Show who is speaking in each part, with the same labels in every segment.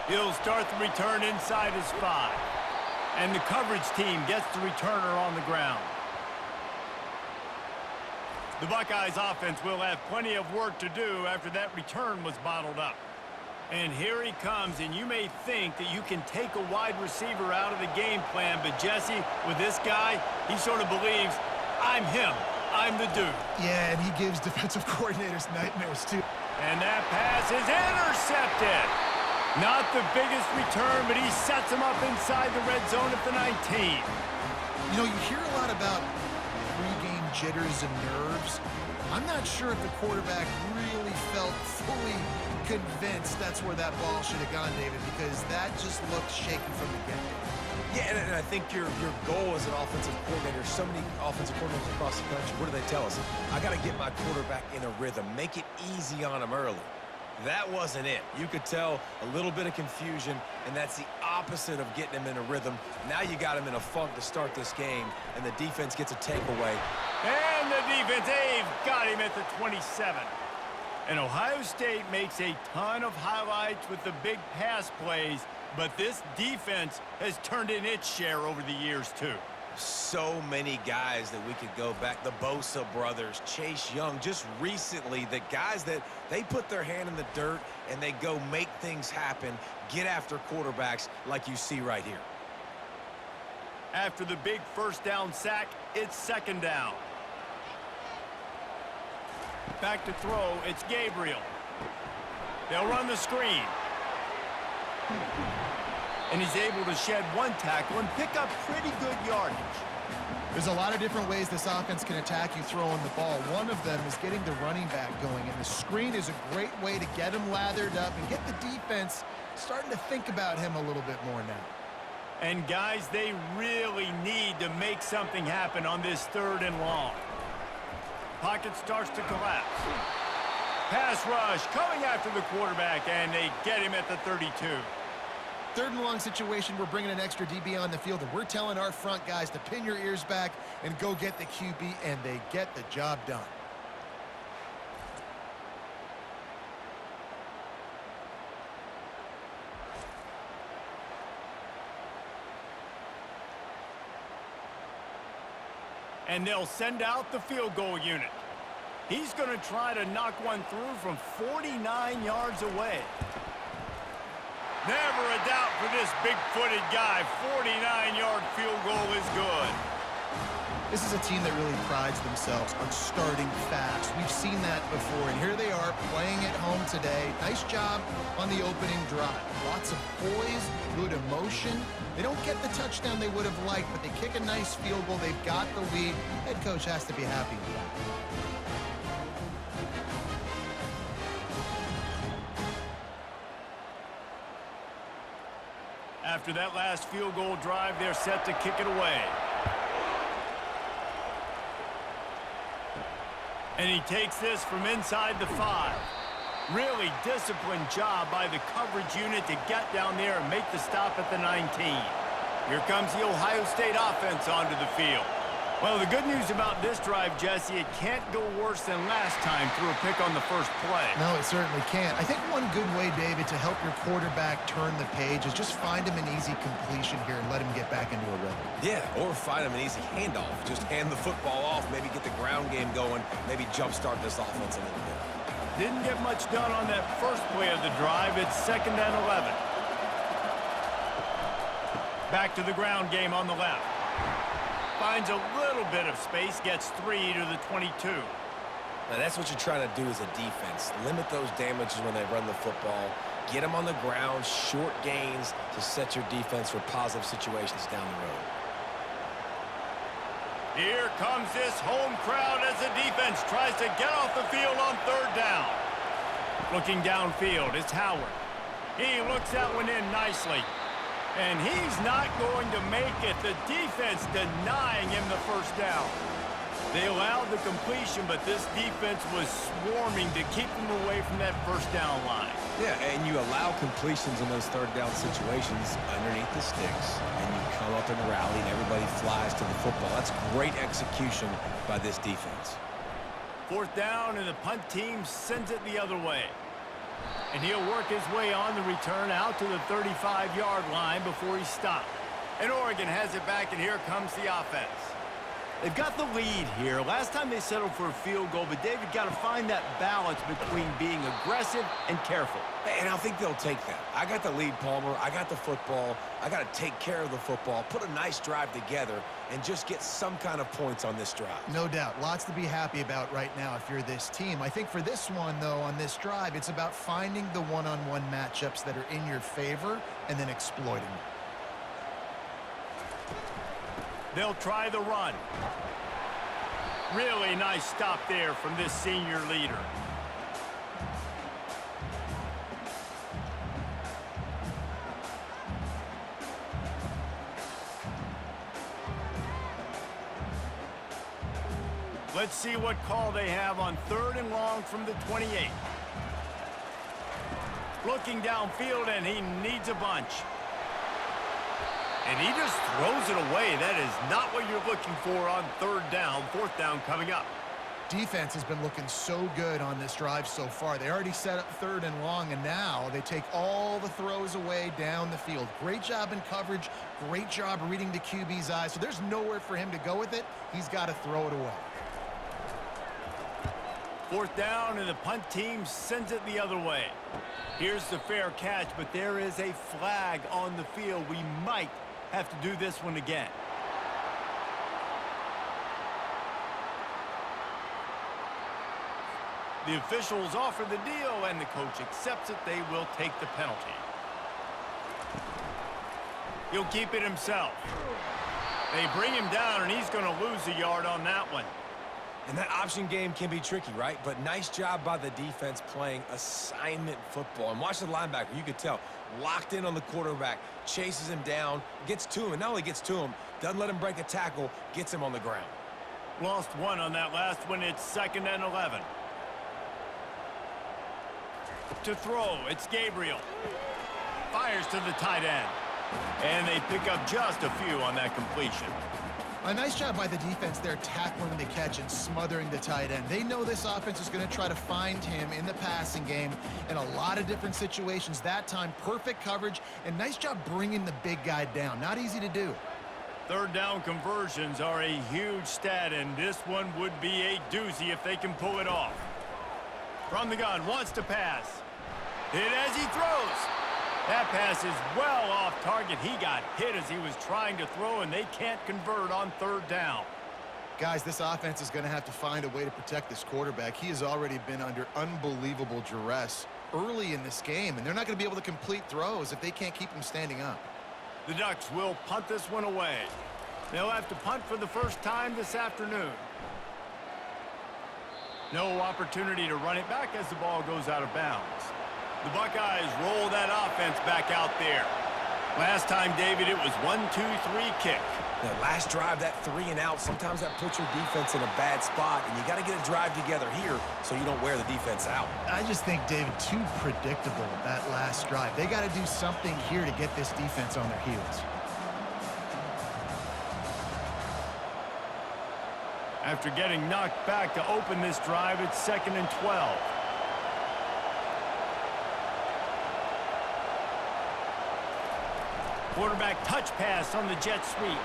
Speaker 1: He'll start the return inside his 5. And the coverage team gets the returner on the ground. The Buckeyes offense will have plenty of work to do after that return was bottled up. And here he comes, and you may think that you can take a wide receiver out of the game plan, but Jesse, with this guy, he sort of believes, I'm him, I'm the dude.
Speaker 2: Yeah, and he gives defensive coordinators nightmares, too.
Speaker 1: And that pass is intercepted. Not the biggest return, but he sets him up inside the red zone at the 19.
Speaker 2: You know, you hear a lot about pre-game jitters and nerves. I'm not sure if the quarterback really felt fully convinced that's where that ball should have gone, David, because that just looked shaky from the get-go.
Speaker 3: Yeah, and I think your goal as an offensive coordinator, so many offensive coordinators across the country, what do they tell us? I got to get my quarterback in a rhythm, make it easy on him early. That wasn't it. You could tell a little bit of confusion, and that's the opposite of getting him in a rhythm. Now you got him in a funk to start this game, and the defense gets a takeaway.
Speaker 1: And the defense, they've got him at the 27. And Ohio State makes a ton of highlights with the big pass plays, but this defense has turned in its share over the years, too.
Speaker 3: So many guys that we could go back. The Bosa brothers, Chase Young, just recently, the guys that they put their hand in the dirt and they go make things happen, get after quarterbacks like you see right here.
Speaker 1: After the big first down sack, it's second down. Back to throw, it's Gabriel. They'll run the screen. And he's able to shed one tackle and pick up pretty good yardage.
Speaker 2: There's a lot of different ways this offense can attack you throwing the ball. One of them is getting the running back going, and the screen is a great way to get him lathered up and get the defense starting to think about him a little bit more now.
Speaker 1: And guys, they really need to make something happen on this 3rd and long. Pocket starts to collapse. Pass rush coming after the quarterback, and they get him at the 32.
Speaker 2: 3rd and long situation, we're bringing an extra DB on the field, and we're telling our front guys to pin your ears back and go get the QB, and they get the job done.
Speaker 1: And they'll send out the field goal unit. He's going to try to knock one through from 49 yards away. Never a doubt for this big-footed guy. 49-yard field goal is good.
Speaker 2: This is a team that really prides themselves on starting fast. We've seen that before, and here they are playing at home today. Nice job on the opening drive. Lots of poise, good emotion. They don't get the touchdown they would have liked, but they kick a nice field goal. They've got the lead. Head coach has to be happy with that.
Speaker 1: After that last field goal drive, they're set to kick it away. And he takes this from inside the 5. Really disciplined job by the coverage unit to get down there and make the stop at the 19. Here comes the Ohio State offense onto the field. Well, the good news about this drive, Jesse, it can't go worse than last time through a pick on the first play.
Speaker 2: No, it certainly can't. I think one good way, David, to help your quarterback turn the page is just find him an easy completion here and let him get back into a rhythm.
Speaker 3: Yeah, or find him an easy handoff. Just hand the football off, maybe get the ground game going, maybe jumpstart this offense a little bit.
Speaker 1: Didn't get much done on that first play of the drive. It's 2nd and 11. Back to the ground game on the left. Finds a little bit of space, gets 3 to the 22.
Speaker 3: Now that's what you're trying to do as a defense. Limit those damages when they run the football. Get them on the ground, short gains to set your defense for positive situations down the road.
Speaker 1: Here comes this home crowd as the defense tries to get off the field on 3rd down. Looking downfield, it's Howard. He looks that one in nicely. And he's not going to make it. The defense denying him the first down. They allowed the completion, but this defense was swarming to keep him away from that first down line.
Speaker 3: Yeah, and you allow completions in those 3rd down situations underneath the sticks, and you come up and rally, and everybody flies to the football. That's great execution by this defense.
Speaker 1: 4th down, and the punt team sends it the other way. And he'll work his way on the return out to the 35-yard line before he stopped. And Oregon has it back, and here comes the offense. They've got the lead here. Last time they settled for a field goal, but David got to find that balance between being aggressive and careful.
Speaker 3: And I think they'll take that. I got the lead, Palmer. I got the football. I got to take care of the football, put a nice drive together, and just get some kind of points on this drive.
Speaker 2: No doubt. Lots to be happy about right now if you're this team. I think for this one, though, on this drive, it's about finding the one-on-one matchups that are in your favor and then exploiting them.
Speaker 1: They'll try the run. Really nice stop there from this senior leader. Let's see what call they have on 3rd and long from the 28. Looking downfield, and he needs a bunch. And he just throws it away. That is not what you're looking for on 3rd down. 4th down coming up.
Speaker 2: Defense has been looking so good on this drive so far. They already set up 3rd and long, and now they take all the throws away down the field. Great job in coverage. Great job reading the QB's eyes. So there's nowhere for him to go with it. He's got to throw it away.
Speaker 1: 4th down, and the punt team sends it the other way. Here's the fair catch, but there is a flag on the field. We might have to do this one again. The officials offer the deal, and the coach accepts it. They will take the penalty. He'll keep it himself. They bring him down, and he's going to lose a yard on that one.
Speaker 3: And that option game can be tricky, right? But nice job by the defense playing assignment football. And watch the linebacker. You could tell. Locked in on the quarterback. Chases him down. Gets to him. And not only gets to him, doesn't let him break a tackle. Gets him on the ground.
Speaker 1: Lost one on that last one. It's 2nd and 11. To throw, it's Gabriel. Fires to the tight end. And they pick up just a few on that completion.
Speaker 2: A nice job by the defense there tackling the catch and smothering the tight end. They know this offense is going to try to find him in the passing game in a lot of different situations. That time, perfect coverage, and nice job bringing the big guy down. Not easy to do.
Speaker 1: 3rd down conversions are a huge stat, and this one would be a doozy if they can pull it off. From the gun, wants to pass. Hit as he throws. That pass is well off target. He got hit as he was trying to throw, and they can't convert on 3rd down.
Speaker 2: Guys, this offense is going to have to find a way to protect this quarterback. He has already been under unbelievable duress early in this game, and they're not going to be able to complete throws if they can't keep him standing up.
Speaker 1: The Ducks will punt this one away. They'll have to punt for the first time this afternoon. No opportunity to run it back as the ball goes out of bounds. The Buckeyes roll that offense back out there. Last time, David, it was 1-2-3 kick.
Speaker 3: That last drive, that 3 and out, sometimes that puts your defense in a bad spot, and you got to get a drive together here so you don't wear the defense out.
Speaker 2: I just think, David, too predictable that last drive. They got to do something here to get this defense on their heels.
Speaker 1: After getting knocked back to open this drive, it's 2nd and 12. Quarterback touch pass on the jet sweep.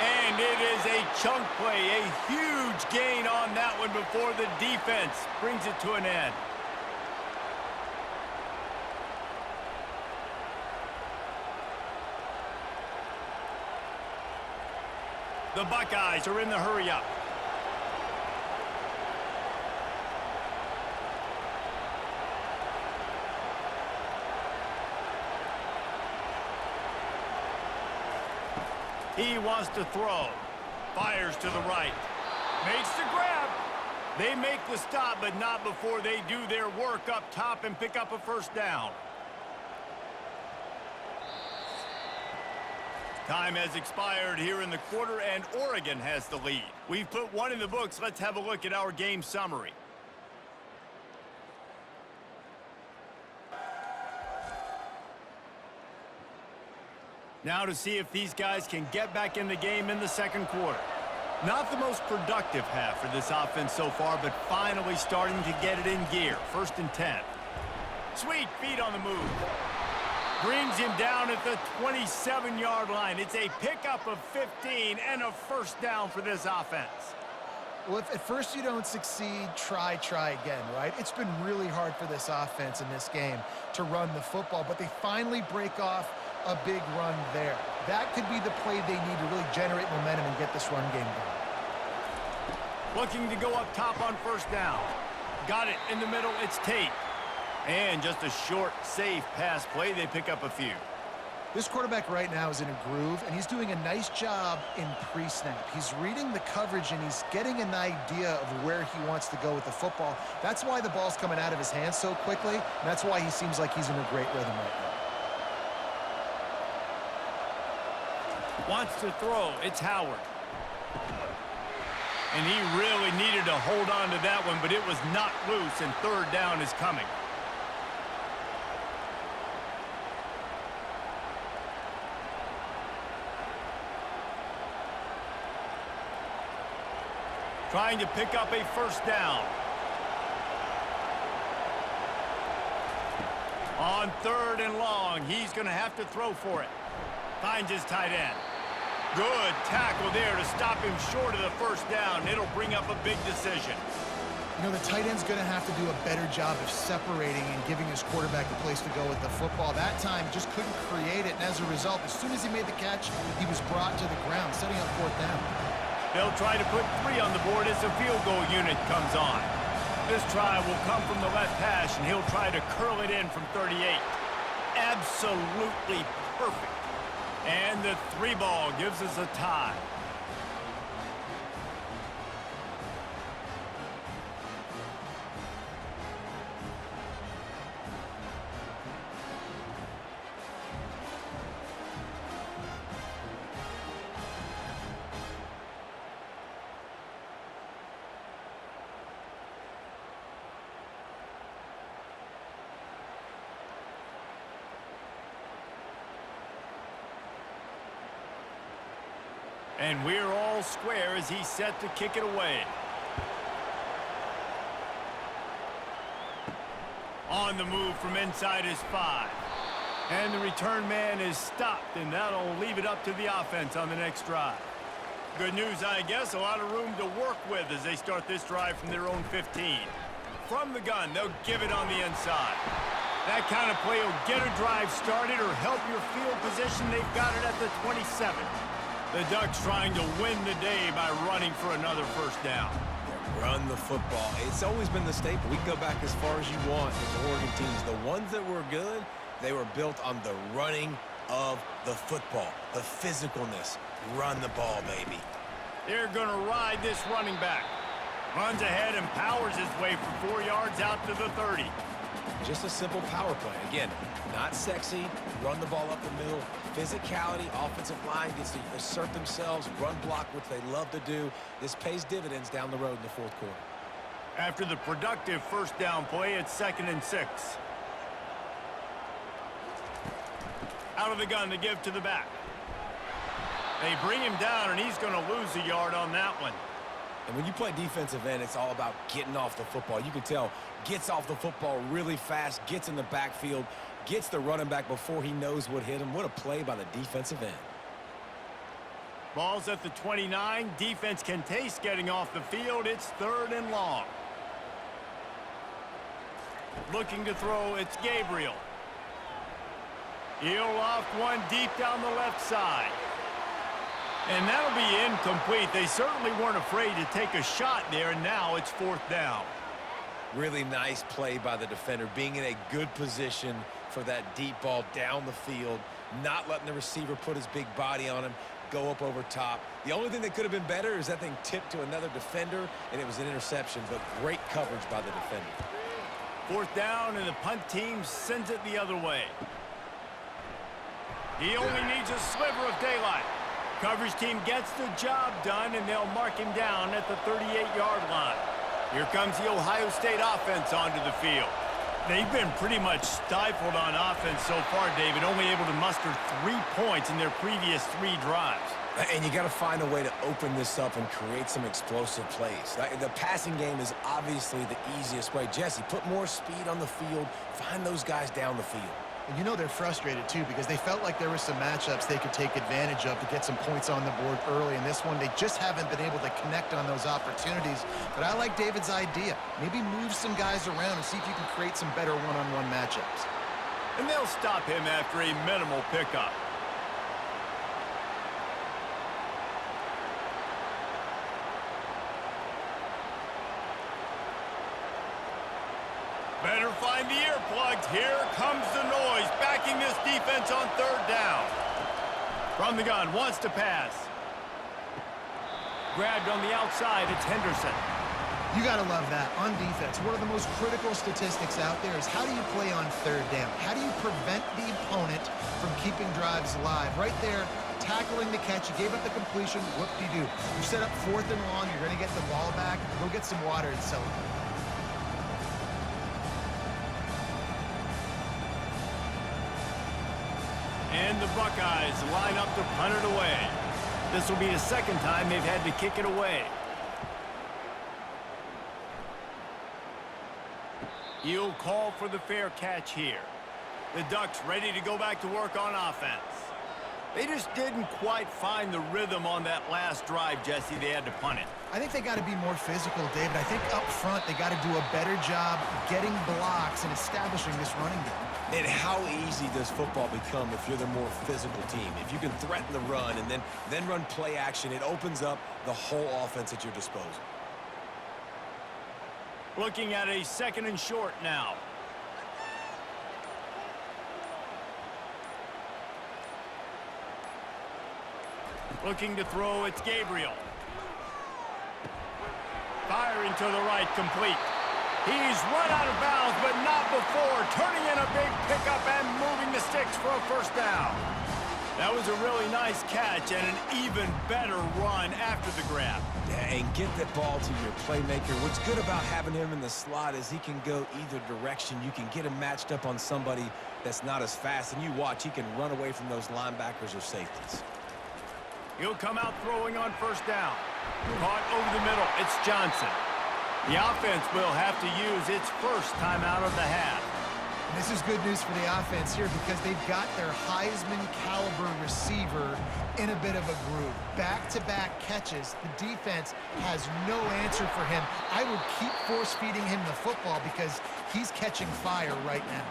Speaker 1: And it is a chunk play, a huge gain on that one before the defense brings it to an end. The Buckeyes are in the hurry-up. He wants to throw. Fires to the right. Makes the grab. They make the stop, but not before they do their work up top and pick up a 1st down. Time has expired here in the quarter, and Oregon has the lead. We've put one in the books. Let's have a look at our game summary. Now to see if these guys can get back in the game in the 2nd quarter. Not the most productive half for this offense so far, but finally starting to get it in gear. 1st and 10. Sweet feet on the move. Brings him down at the 27-yard line. It's a pickup of 15 and a 1st down for this offense.
Speaker 2: Well, if at first you don't succeed, try again, right? It's been really hard for this offense in this game to run the football, but they finally break off a big run there. That could be the play they need to really generate momentum and get this run game going.
Speaker 1: Looking to go up top on 1st down. Got it in the middle. It's Tate. And just a short, safe pass play. They pick up a few.
Speaker 2: This quarterback right now is in a groove, and he's doing a nice job in pre-snap. He's reading the coverage, and he's getting an idea of where he wants to go with the football. That's why the ball's coming out of his hands so quickly, and that's why he seems like he's in a great rhythm right now.
Speaker 1: Wants to throw. It's Howard. And he really needed to hold on to that one, but it was not loose, and 3rd down is coming. Trying to pick up a 1st down. On 3rd and long, he's going to have to throw for it. Finds his tight end. Good tackle there to stop him short of the 1st down. It'll bring up a big decision.
Speaker 2: You know, the tight end's going to have to do a better job of separating and giving his quarterback a place to go with the football. That time just couldn't create it, and as a result, as soon as he made the catch, he was brought to the ground, setting up 4th down.
Speaker 1: They'll try to put 3 on the board as the field goal unit comes on. This try will come from the left hash, and he'll try to curl it in from 38. Absolutely perfect. And the 3 ball gives us a tie. And we're all square as he's set to kick it away. On the move from inside his 5. And the return man is stopped, and that'll leave it up to the offense on the next drive. Good news, I guess, a lot of room to work with as they start this drive from their own 15. From the gun, they'll give it on the inside. That kind of play will get a drive started or help your field position. They've got it at the 27. The Ducks trying to win the day by running for another 1st down.
Speaker 3: Run the football. It's always been the staple. We can go back as far as you want with the Oregon teams. The ones that were good, they were built on the running of the football, the physicalness. Run the ball, baby.
Speaker 1: They're going to ride this running back. Runs ahead and powers his way for 4 yards out to the 30.
Speaker 3: Just a simple power play. Again, not sexy, run the ball up the middle. Physicality, offensive line gets to assert themselves, run block, which they love to do. This pays dividends down the road in the 4th quarter.
Speaker 1: After the productive 1st down play, it's 2nd and 6. Out of the gun to give to the back. They bring him down, and he's going to lose a yard on that one.
Speaker 3: And when you play defensive end, it's all about getting off the football. You can tell, gets off the football really fast, gets in the backfield, gets the running back before he knows what hit him. What a play by the defensive end.
Speaker 1: Ball's at the 29. Defense can taste getting off the field. It's 3rd and long. Looking to throw, it's Gabriel. He'll loft one deep down the left side. And that'll be incomplete. They certainly weren't afraid to take a shot there, and now it's 4th down.
Speaker 3: Really nice play by the defender, being in a good position for that deep ball down the field, not letting the receiver put his big body on him, go up over top. The only thing that could have been better is that thing tipped to another defender, and it was an interception, but great coverage by the defender.
Speaker 1: 4th down, and the punt team sends it the other way. He only needs a sliver of daylight. Coverage team gets the job done, and they'll mark him down at the 38-yard line. Here comes the Ohio State offense onto the field. They've been pretty much stifled on offense so far, David, only able to muster 3 points in their previous 3 drives.
Speaker 3: And you got to find a way to open this up and create some explosive plays. The passing game is obviously the easiest way. Jesse, put more speed on the field. Find those guys down the field.
Speaker 2: And you know they're frustrated, too, because they felt like there were some matchups they could take advantage of to get some points on the board early. In this one, they just haven't been able to connect on those opportunities. But I like David's idea. Maybe move some guys around and see if you can create some better one-on-one matchups.
Speaker 1: And they'll stop him after a minimal pickup. Better find the earplugs. Here comes the noise, backing this defense on third down. From the gun, wants to pass. Grabbed on the outside, it's Henderson.
Speaker 2: You got to love that. On defense, one of the most critical statistics out there is how do you play on third down? How do you prevent the opponent from keeping drives alive? Right there, tackling the catch. You gave up the completion. Whoop-de-doo. You set up 4th and long. You're going to get the ball back. Go get some water and celebrate.
Speaker 1: And the Buckeyes line up to punt it away. This will be the second time they've had to kick it away. He'll call for the fair catch here. The Ducks ready to go back to work on offense. They just didn't quite find the rhythm on that last drive, Jesse. They had to punt it.
Speaker 2: I think they got to be more physical, David. I think up front they got to do a better job getting blocks and establishing this running game.
Speaker 3: And how easy does football become if you're the more physical team? If you can threaten the run and then run play action, it opens up the whole offense at your disposal.
Speaker 1: Looking at a 2nd and short now. Looking to throw, it's Gabriel. Firing to the right, complete. He's run out of bounds, but not before turning in a big pickup and moving the sticks for a first down. That was a really nice catch and an even better run after the grab.
Speaker 3: Yeah, and get that ball to your playmaker. What's good about having him in the slot is he can go either direction. You can get him matched up on somebody that's not as fast, and you watch, he can run away from those linebackers or safeties.
Speaker 1: He'll come out throwing on first down. Caught over the middle. It's Johnson. The offense will have to use its first timeout of the half.
Speaker 2: And this is good news for the offense here because they've got their Heisman-caliber receiver in a bit of a groove. Back-to-back catches. The defense has no answer for him. I would keep force-feeding him the football because he's catching fire right now.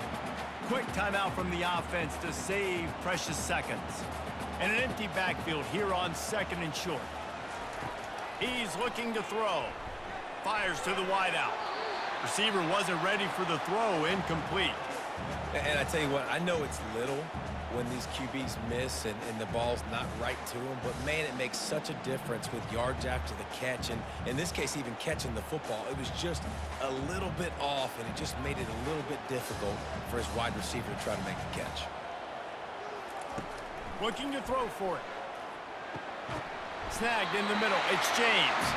Speaker 1: Quick timeout from the offense to save precious seconds. And an empty backfield here on 2nd and short. He's looking to throw. Fires to the wideout. Receiver wasn't ready for the throw, incomplete.
Speaker 3: And I tell you what, I know it's little when these QBs miss and the ball's not right to them, but man, it makes such a difference with yards after the catch, and in this case, even catching the football. It was just a little bit off, and it just made it a little bit difficult for his wide receiver to try to make the catch.
Speaker 1: Looking to throw for it. Snagged in the middle. It's James.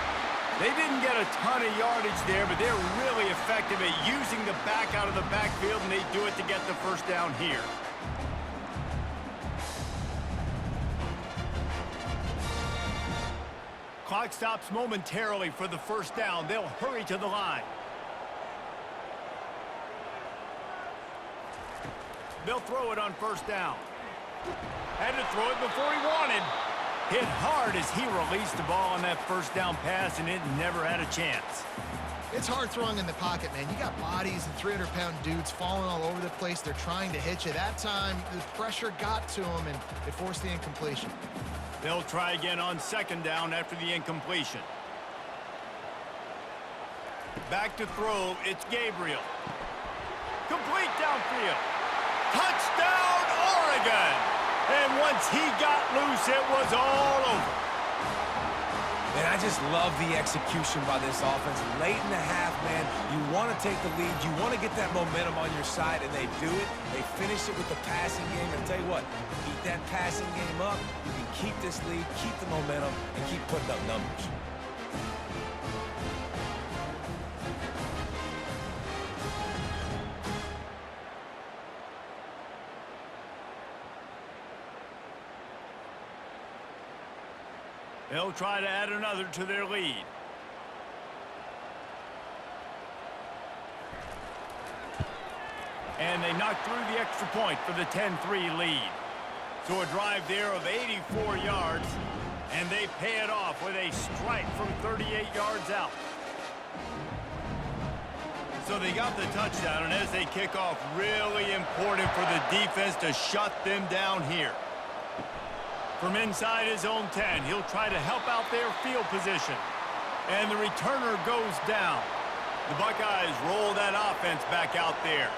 Speaker 1: They didn't get a ton of yardage there, but they're really effective at using the back out of the backfield, and they do it to get the first down here. Clock stops momentarily for the first down. They'll hurry to the line. They'll throw it on first down. Had to throw it before he wanted. Hit hard as he released the ball on that first down pass, and it never had a chance.
Speaker 2: It's hard throwing in the pocket, man. You got bodies and 300-pound dudes falling all over the place. They're trying to hit you. That time, the pressure got to him, and it forced the incompletion.
Speaker 1: They'll try again on 2nd down after the incompletion. Back to throw, it's Gabriel. Complete downfield. Touchdown, Oregon! And once he got loose, it was all over.
Speaker 3: And I just love the execution by this offense. Late in the half, man, you want to take the lead. You want to get that momentum on your side, and they do it. They finish it with the passing game. And tell you what, keep that passing game up. You can keep this lead, keep the momentum, and keep putting up numbers.
Speaker 1: They'll try to add another to their lead. And they knock through the extra point for the 10-3 lead. So a drive there of 84 yards, and they pay it off with a strike from 38 yards out. So they got the touchdown, and as they kick off, really important for the defense to shut them down here. From inside his own 10, he'll try to help out their field position. And the returner goes down. The Buckeyes roll that offense back out there.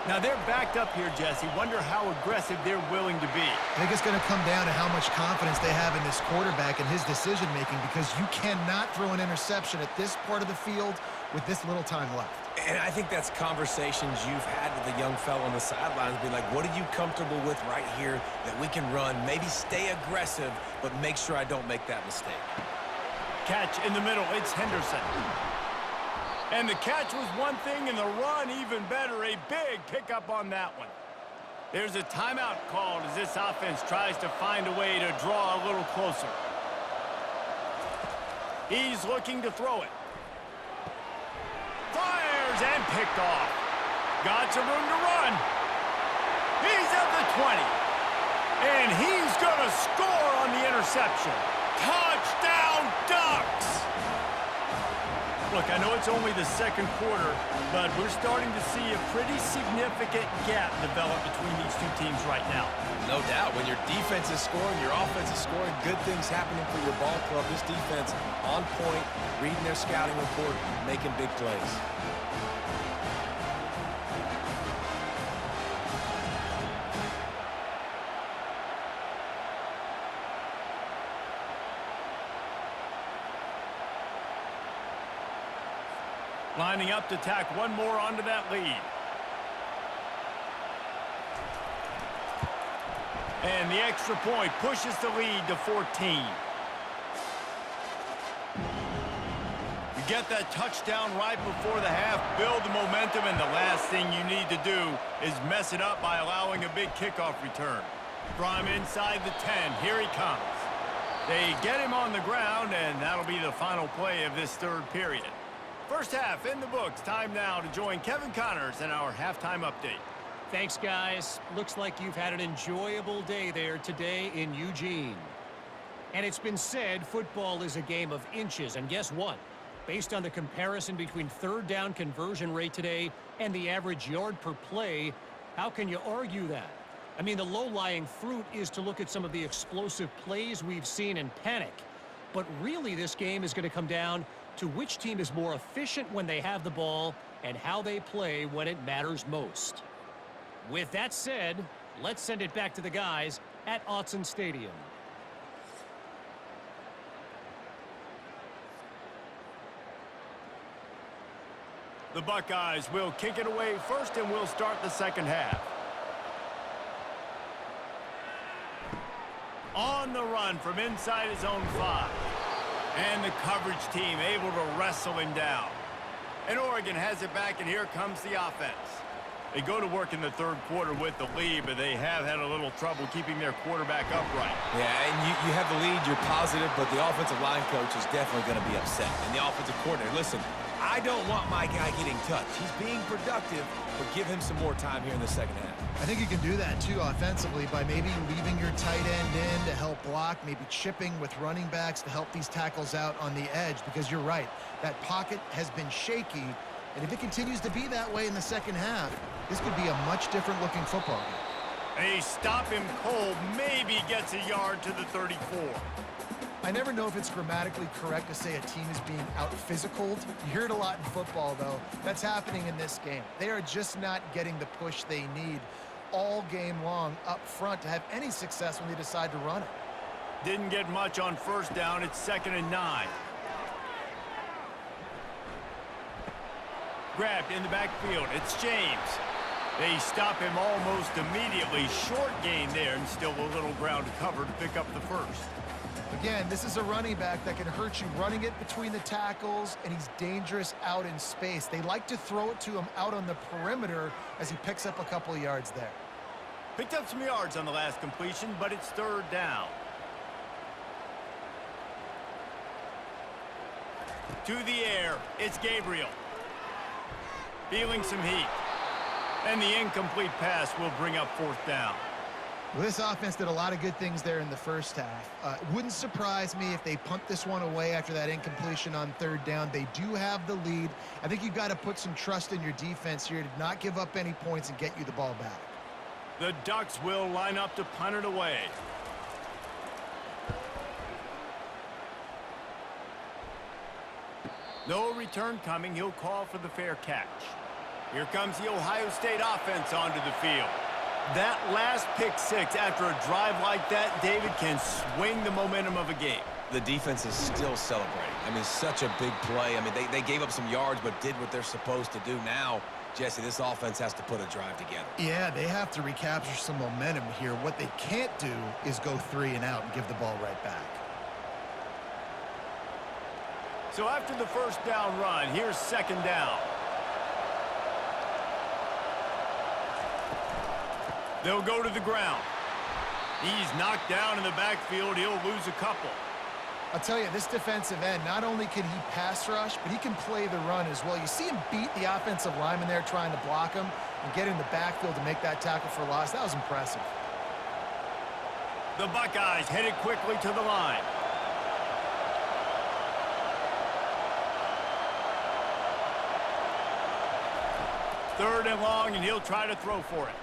Speaker 1: Now they're backed up here, Jesse. Wonder how aggressive they're willing to be.
Speaker 2: I think it's going to come down to how much confidence they have in this quarterback and his decision-making, because you cannot throw an interception at this part of the field with this little time left.
Speaker 3: And I think that's conversations you've had with the young fellow on the sidelines. Be like, what are you comfortable with right here that we can run? Maybe stay aggressive, but make sure I don't make that mistake.
Speaker 1: Catch in the middle. It's Henderson. And the catch was one thing, and the run even better. A big pickup on that one. There's a timeout called as this offense tries to find a way to draw a little closer. He's looking to throw it. Fires and picked off. Got some room to run. He's at the 20. And he's going to score on the interception. Touchdown, Ducks! Look, I know it's only the second quarter, but we're starting to see a pretty significant gap develop between these two teams right now.
Speaker 3: No doubt. When your defense is scoring, your offense is scoring, good things happening for your ball club. This defense on point, reading their scouting report, making big plays.
Speaker 1: Lining up to tack one more onto that lead. And the extra point pushes the lead to 14. You get that touchdown right before the half, build the momentum, and the last thing you need to do is mess it up by allowing a big kickoff return. From inside the 10, here he comes. They get him on the ground, and that'll be the final play of this third period. First half in the books. Time now to join Kevin Connors in our halftime update.
Speaker 4: Thanks, guys. Looks like you've had an enjoyable day there today in Eugene. And it's been said football is a game of inches. And guess what? Based on the comparison between third down conversion rate today and the average yard per play, how can you argue that? I mean, the low-lying fruit is to look at some of the explosive plays we've seen and panic. But really, this game is going to come down to which team is more efficient when they have the ball and how they play when it matters most. With that said, let's send it back to the guys at Autzen Stadium.
Speaker 1: The Buckeyes will kick it away first, and we'll start the second half. On the run from inside his own 5. And the coverage team able to wrestle him down. And Oregon has it back, and here comes the offense. They go to work in the third quarter with the lead, but they have had a little trouble keeping their quarterback upright.
Speaker 3: Yeah, and you have the lead, you're positive, but the offensive line coach is definitely going to be upset. And the offensive coordinator, listen, I don't want my guy getting touched. He's being productive, but give him some more time here in the second half.
Speaker 2: I think you can do that, too, offensively, by maybe leaving your tight end in to help block, maybe chipping with running backs to help these tackles out on the edge, because you're right. That pocket has been shaky, and if it continues to be that way in the second half, this could be a much different-looking football game.
Speaker 1: They stop him cold, maybe gets a yard to the 34.
Speaker 2: I never know if it's grammatically correct to say a team is being out-physicaled. You hear it a lot in football, though. That's happening in this game. They are just not getting the push they need all game long up front to have any success when they decide to run it.
Speaker 1: Didn't get much on first down. It's 2nd and 9. Grabbed in the backfield. It's James. They stop him almost immediately. Short gain there, and still a little ground to cover to pick up the first.
Speaker 2: Again, this is a running back that can hurt you running it between the tackles, and he's dangerous out in space. They like to throw it to him out on the perimeter as he picks up a couple of yards there.
Speaker 1: Picked up some yards on the last completion, but it's third down. To the air, it's Gabriel. Feeling some heat. And the incomplete pass will bring up fourth down.
Speaker 2: Well, this offense did a lot of good things there in the first half. Wouldn't surprise me if they punt this one away after that incompletion on third down. They do have the lead. I think you've got to put some trust in your defense here to not give up any points and get you the ball back.
Speaker 1: The Ducks will line up to punt it away. No return coming. He'll call for the fair catch. Here comes the Ohio State offense onto the field. That last pick six after a drive like that, David, can swing the momentum of a game.
Speaker 3: The defense is still celebrating. I mean, such a big play. I mean, they gave up some yards but did what they're supposed to do. Now, Jesse, this offense has to put a drive together.
Speaker 2: Yeah, they have to recapture some momentum here. What they can't do is go 3 and out and give the ball right back.
Speaker 1: So after the first down run, here's second down. They'll go to the ground. He's knocked down in the backfield. He'll lose a couple.
Speaker 2: I'll tell you, this defensive end, not only can he pass rush, but he can play the run as well. You see him beat the offensive lineman there trying to block him and get in the backfield to make that tackle for loss. That was impressive.
Speaker 1: The Buckeyes headed quickly to the line. Third and long, and he'll try to throw for it.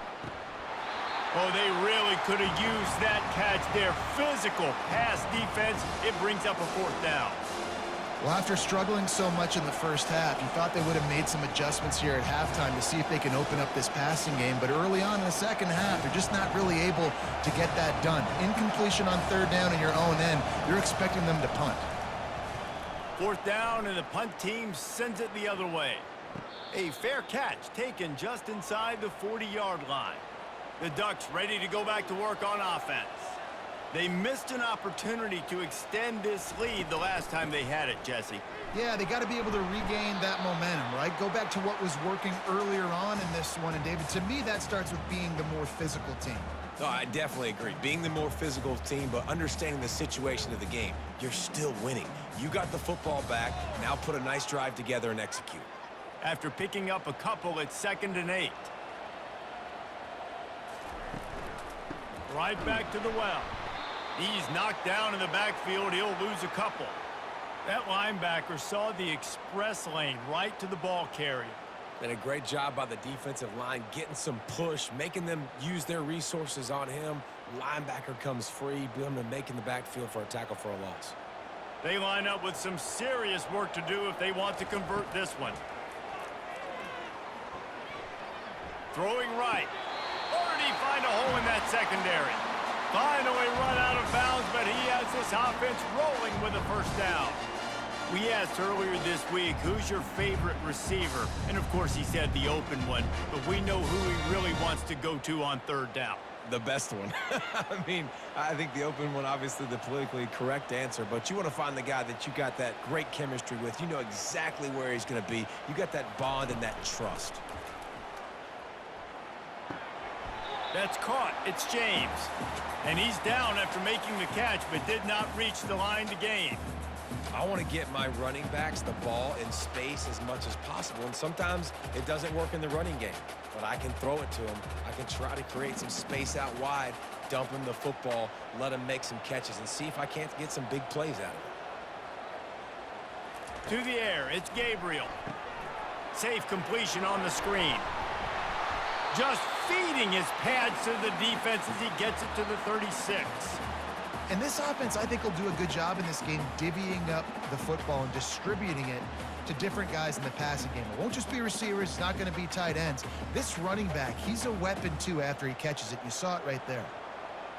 Speaker 1: Oh, they really could have used that catch there. Physical pass defense. It brings up a fourth down.
Speaker 2: Well, after struggling so much in the first half, you thought they would have made some adjustments here at halftime to see if they can open up this passing game. But early on in the second half, they're just not really able to get that done. Incompletion on third down in your own end, you're expecting them to punt.
Speaker 1: Fourth down, and the punt team sends it the other way. A fair catch taken just inside the 40-yard line. The Ducks ready to go back to work on offense. They missed an opportunity to extend this lead the last time they had it, Jesse.
Speaker 2: Yeah, they got to be able to regain that momentum, right? Go back to what was working earlier on in this one. And, David, to me, that starts with being the more physical team.
Speaker 3: No, I definitely agree. Being the more physical team, but understanding the situation of the game. You're still winning. You got the football back. Now put a nice drive together and execute.
Speaker 1: After picking up a couple, it's 2nd and 8. Right back to the well. He's knocked down in the backfield. He'll lose a couple. That linebacker saw the express lane right to the ball carrier.
Speaker 3: And a great job by the defensive line, getting some push, making them use their resources on him. Linebacker comes free, boom, and making the backfield for a tackle for a loss.
Speaker 1: They line up with some serious work to do if they want to convert this one. Throwing right. Or did he find a hole in that secondary? Finally run out of bounds, but he has this offense rolling with a first down. We asked earlier this week, who's your favorite receiver? And, of course, he said the open one, but we know who he really wants to go to on third down.
Speaker 3: The best one. I mean, I think the open one, obviously the politically correct answer, but you want to find the guy that you got that great chemistry with. You know exactly where he's going to be. You got that bond and that trust.
Speaker 1: That's caught. It's James. And he's down after making the catch, but did not reach the line to gain.
Speaker 3: I want to get my running backs the ball in space as much as possible, and sometimes it doesn't work in the running game, but I can throw it to him. I can try to create some space out wide, dump him the football, let him make some catches, and see if I can't get some big plays out of it.
Speaker 1: To the air, it's Gabriel. Safe completion on the screen. Just feeding his pads to the defense as he gets it to the 36.
Speaker 2: And this offense, I think, will do a good job in this game divvying up the football and distributing it to different guys in the passing game. It won't just be receivers. It's not going to be tight ends. This running back, he's a weapon, too, after he catches it. You saw it right there.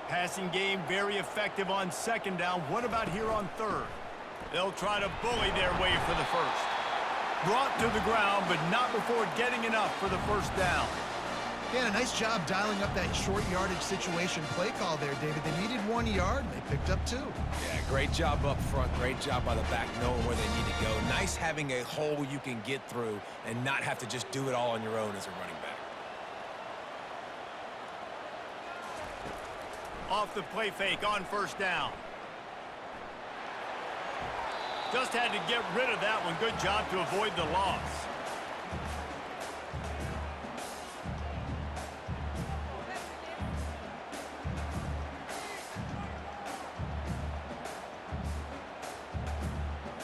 Speaker 1: Passing game very effective on second down. What about here on third? They'll try to bully their way for the first. Brought to the ground, but not before getting enough for the first down.
Speaker 2: Yeah, a nice job dialing up that short yardage situation play call there, David. They needed 1 yard, and they picked up 2.
Speaker 3: Yeah, great job up front. Great job by the back knowing where they need to go. Nice having a hole you can get through and not have to just do it all on your own as a running back.
Speaker 1: Off the play fake on first down. Just had to get rid of that one. Good job to avoid the loss.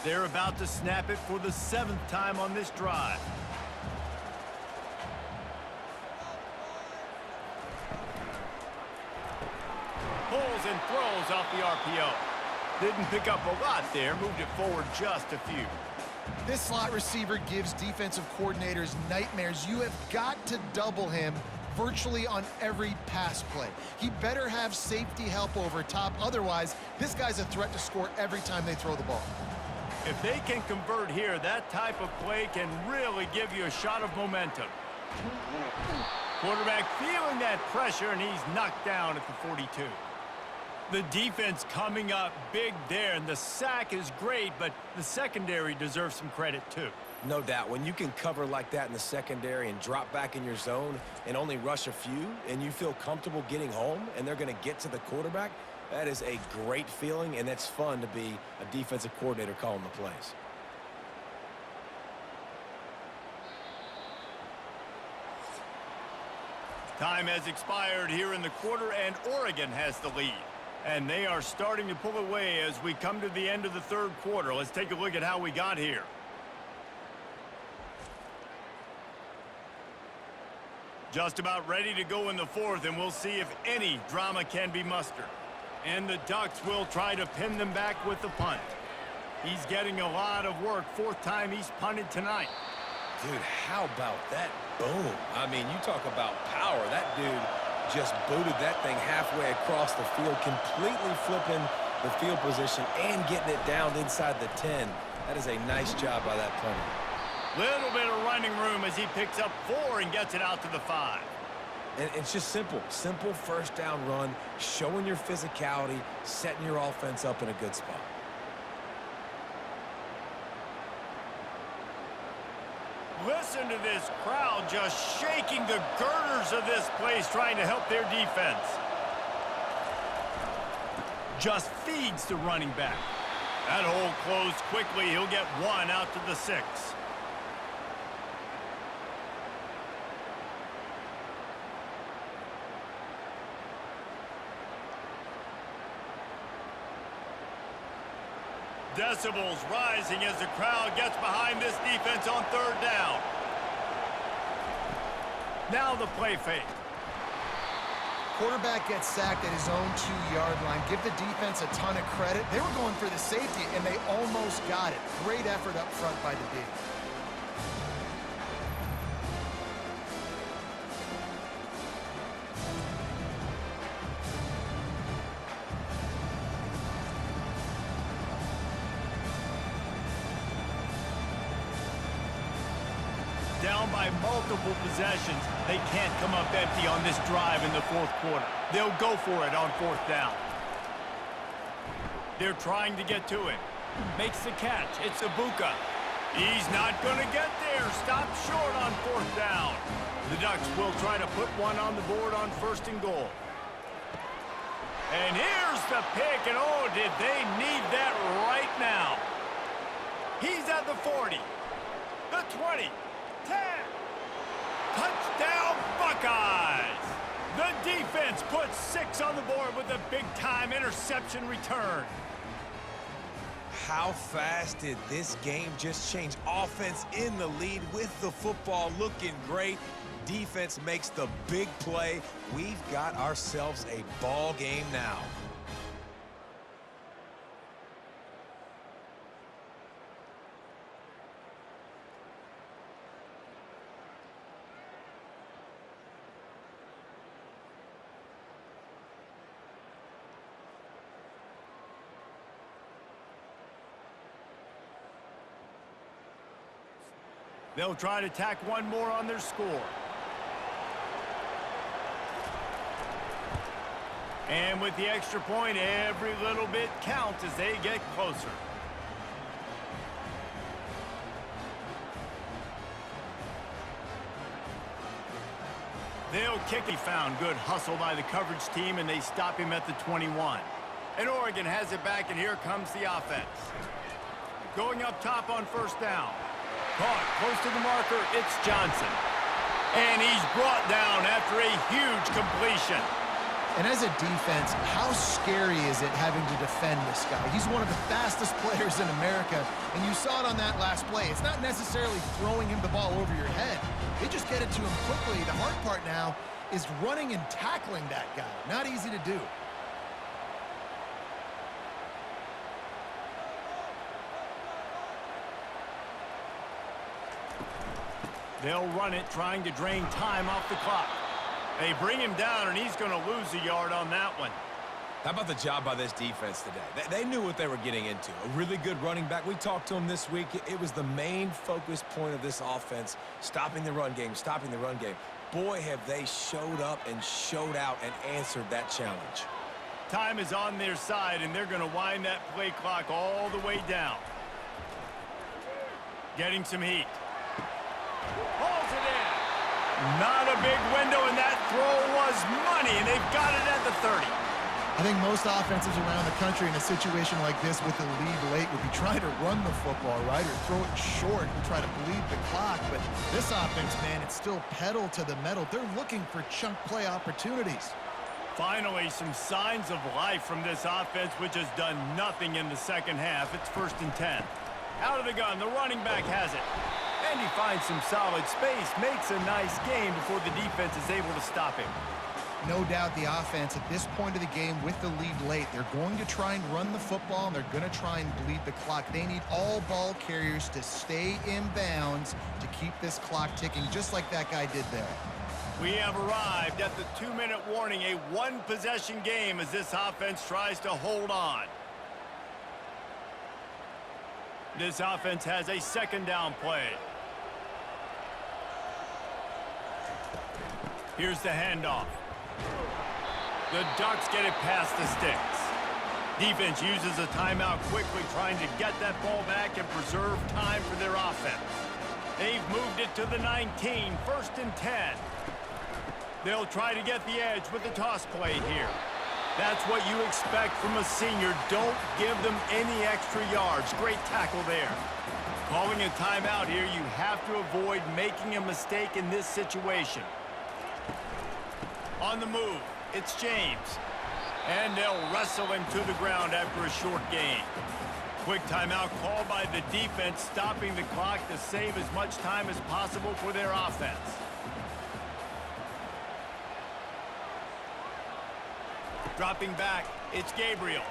Speaker 1: They're about to snap it for the 7th time on this drive. Pulls and throws off the RPO. Didn't pick up a lot there, moved it forward just a few.
Speaker 2: This slot receiver gives defensive coordinators nightmares. You have got to double him virtually on every pass play. He better have safety help over top. Otherwise, this guy's a threat to score every time they throw the ball.
Speaker 1: If they can convert here, that type of play can really give you a shot of momentum. Quarterback feeling that pressure, and he's knocked down at the 42. The defense coming up big there, and the sack is great, but the secondary deserves some credit too.
Speaker 3: No doubt. When you can cover like that in the secondary and drop back in your zone and only rush a few, and you feel comfortable getting home, and they're going to get to the quarterback, that is a great feeling, and it's fun to be a defensive coordinator calling the plays.
Speaker 1: Time has expired here in the quarter, and Oregon has the lead. And they are starting to pull away as we come to the end of the 3rd quarter. Let's take a look at how we got here. Just about ready to go in the 4th, and we'll see if any drama can be mustered. And the Ducks will try to pin them back with the punt. He's getting a lot of work. 4th time he's punted tonight.
Speaker 3: Dude, how about that boom? I mean, you talk about power. That dude just booted that thing halfway across the field, completely flipping the field position and getting it down inside the 10. That is a nice job by that punter.
Speaker 1: Little bit of running room as he picks up 4 and gets it out to the 5.
Speaker 3: And it's just simple. Simple first down run, showing your physicality, setting your offense up in a good spot.
Speaker 1: Listen to this crowd just shaking the girders of this place, trying to help their defense. Just feeds the running back. That hole closed quickly. He'll get 1 out to the 6. Decibels rising as the crowd gets behind this defense on 3rd down. Now the play fake.
Speaker 2: Quarterback gets sacked at his own 2-yard line. Give the defense a ton of credit. They were going for the safety, and they almost got it. Great effort up front by the D.
Speaker 1: Down by multiple possessions. They can't come up empty on this drive in the 4th quarter. They'll go for it on 4th down. They're trying to get to it. Makes the catch. It's Ibuka. He's not going to get there. Stop short on 4th down. The Ducks will try to put one on the board on 1st and goal. And here's the pick, and oh, did they need that right now. He's at the 40, the 20, 10. Touchdown, Buckeyes! The defense puts 6 on the board with a big-time interception return.
Speaker 3: How fast did this game just change? Offense in the lead with the football looking great. Defense makes the big play. We've got ourselves a ball game now.
Speaker 1: They'll try to tack one more on their score. And with the extra point, every little bit counts as they get closer. They'll kick. He found good hustle by the coverage team, and they stop him at the 21. And Oregon has it back, and here comes the offense. Going up top on first down. Caught close to the marker, it's Johnson. And he's brought down after a huge completion.
Speaker 2: And as a defense, how scary is it having to defend this guy? He's one of the fastest players in America, and you saw it on that last play. It's not necessarily throwing him the ball over your head. They just get it to him quickly. The hard part now is running and tackling that guy. Not easy to do.
Speaker 1: They'll run it, trying to drain time off the clock. They bring him down, and he's going to lose a yard on that one.
Speaker 3: How about the job by this defense today? They knew what they were getting into. A really good running back. We talked to him this week. It was the main focus point of this offense, stopping the run game, stopping the run game. Boy, have they showed up and showed out and answered that challenge.
Speaker 1: Time is on their side, and they're going to wind that play clock all the way down. Getting some heat. Hauls it in. Not a big window, and that throw was money, and they've got it at the 30.
Speaker 2: I think most offenses around the country in a situation like this with the lead late would be trying to run the football, right, or throw it short and try to bleed the clock. But this offense, man, it's still pedal to the metal. They're looking for chunk play opportunities.
Speaker 1: Finally, some signs of life from this offense, which has done nothing in the second half. It's 1st and 10. Out of the gun, the running back has it. And he finds some solid space, makes a nice game before the defense is able to stop him.
Speaker 2: No doubt the offense at this point of the game with the lead late, they're going to try and run the football, and they're going to try and bleed the clock. They need all ball carriers to stay in bounds to keep this clock ticking, just like that guy did there.
Speaker 1: We have arrived at the 2-minute warning, a one-possession game as this offense tries to hold on. This offense has a 2nd down play. Here's the handoff. The Ducks get it past the sticks. Defense uses a timeout quickly, trying to get that ball back and preserve time for their offense. They've moved it to the 19, 1st and 10. They'll try to get the edge with the toss play here. That's what you expect from a senior. Don't give them any extra yards. Great tackle there. Calling a timeout here, you have to avoid making a mistake in this situation. On the move, it's James. And they'll wrestle him to the ground after a short gain. Quick timeout called by the defense, stopping the clock to save as much time as possible for their offense. Dropping back, it's Gabriel.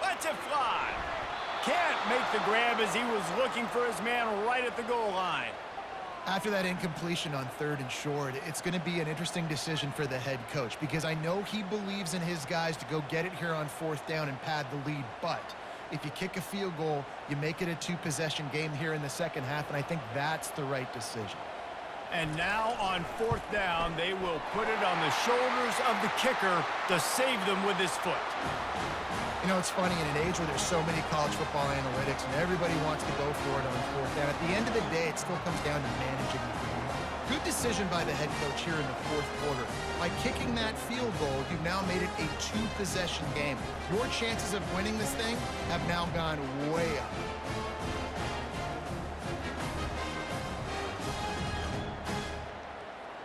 Speaker 1: Lets it fly. Can't make the grab as he was looking for his man right at the goal line.
Speaker 2: After that incompletion on 3rd and short, it's going to be an interesting decision for the head coach, because I know he believes in his guys to go get it here on 4th down and pad the lead. But if you kick a field goal, you make it a 2-possession game here in the second half, and I think that's the right decision.
Speaker 1: And now on 4th down, they will put it on the shoulders of the kicker to save them with his foot.
Speaker 2: You know, it's funny, in an age where there's so many college football analytics and everybody wants to go for it on 4th down, at the end of the day, it still comes down to managing the game. Good decision by the head coach here in the 4th quarter. By kicking that field goal, you've now made it a 2-possession game. Your chances of winning this thing have now gone way up.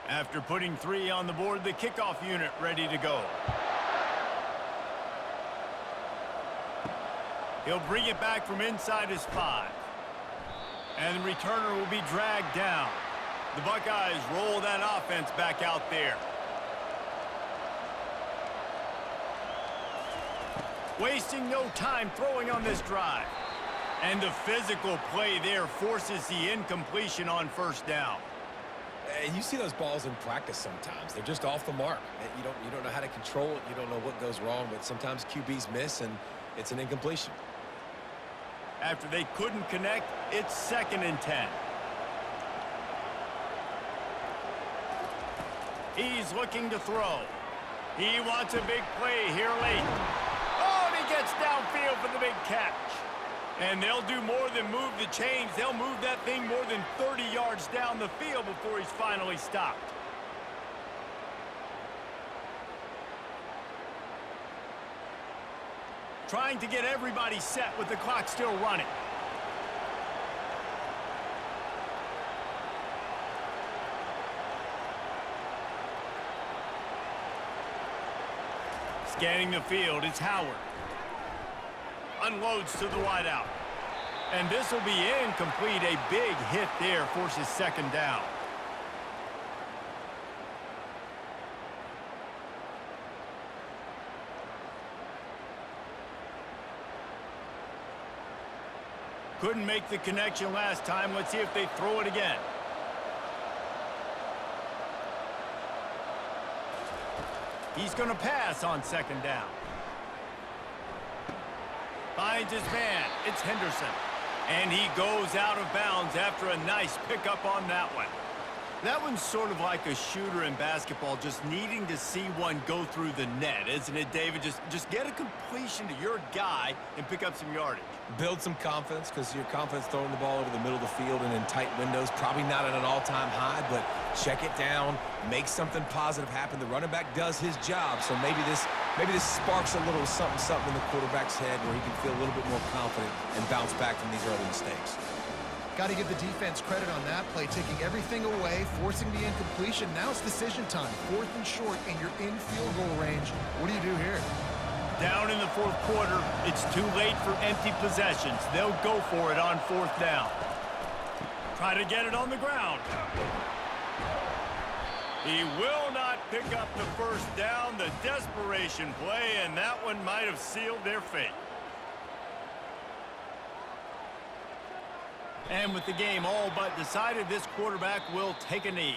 Speaker 1: After putting 3 on the board, the kickoff unit ready to go. He'll bring it back from inside his 5. And the returner will be dragged down. The Buckeyes roll that offense back out there. Wasting no time throwing on this drive. And the physical play there forces the incompletion on 1st down.
Speaker 3: And you see those balls in practice sometimes. They're just off the mark. You don't know how to control it. You don't know what goes wrong, but sometimes QBs miss, and it's an incompletion.
Speaker 1: After they couldn't connect, it's 2nd and 10. He's looking to throw. He wants a big play here late. Oh, and he gets downfield for the big catch. And they'll do more than move the chains. They'll move that thing more than 30 yards down the field before he's finally stopped. Trying to get everybody set with the clock still running. Scanning the field, it's Howard. Unloads to the wideout. And this will be incomplete. A big hit there forces second down. Couldn't make the connection last time. Let's see if they throw it again. He's going to pass on second down. Finds his man. It's Henderson. And he goes out of bounds after a nice pickup on that one. That one's sort of like a shooter in basketball, just needing to see one go through the net, isn't it, David? Just get a completion to your guy and pick up some yardage.
Speaker 3: Build some confidence, because your confidence throwing the ball over the middle of the field and in tight windows, probably not at an all-time high, but check it down, make something positive happen. The running back does his job, so maybe this sparks a little something in the quarterback's head where he can feel a little bit more confident and bounce back from these early mistakes.
Speaker 2: Got to give the defense credit on that play, taking everything away, forcing the incompletion. Now it's decision time. 4th and short, and you're in field goal range. What do you do here?
Speaker 1: Down in the 4th quarter, it's too late for empty possessions. They'll go for it on 4th down. Try to get it on the ground. He will not pick up the first down. The desperation play, and that one might have sealed their fate. And with the game all but decided, this quarterback will take a knee.